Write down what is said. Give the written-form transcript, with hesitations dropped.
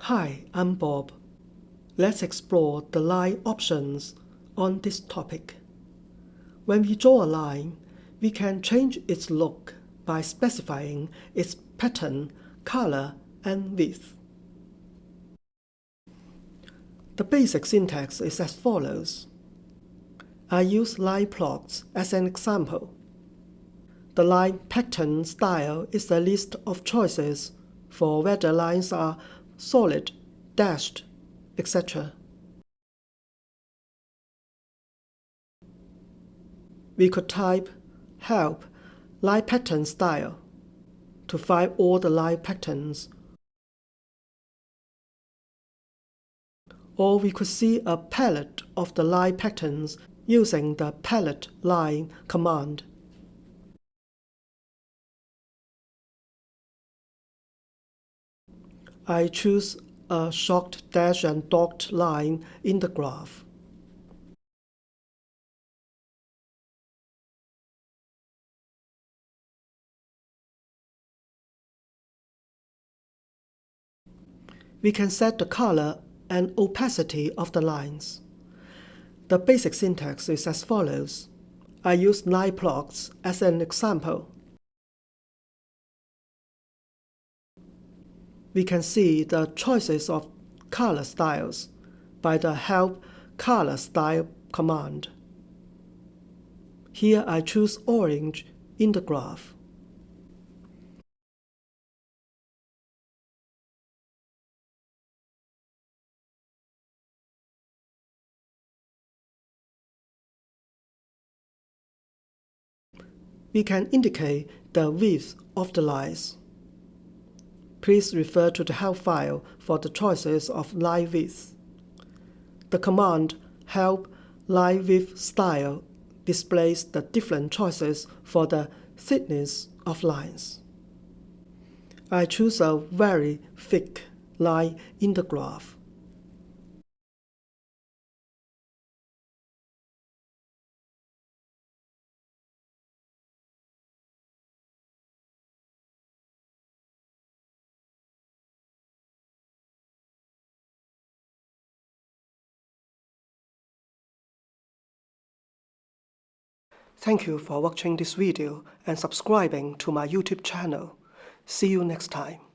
Hi, I'm Bob. Let's explore the line options on this topic. When we draw a line, we can change its look by specifying its pattern, color, and width. The basic syntax is as follows. I use line plots as an example. The line pattern style is a list of choices for whether lines are solid, dashed, etc. We could type help line pattern style to find all the line patterns. Or we could see a palette of the line patterns using the palette line command. I choose a short dash and dot line in the graph. We can set the color and opacity of the lines. The basic syntax is as follows. I use line plots as an example. We can see the choices of color styles by the help color style command. Here I choose orange in the graph. We can indicate the width of the lines. Please refer to the help file for the choices of line width. The command help linewidthstyle displays the different choices for the thickness of lines. I choose a very thick line in the graph. Thank you for watching this video and subscribing to my YouTube channel. See you next time.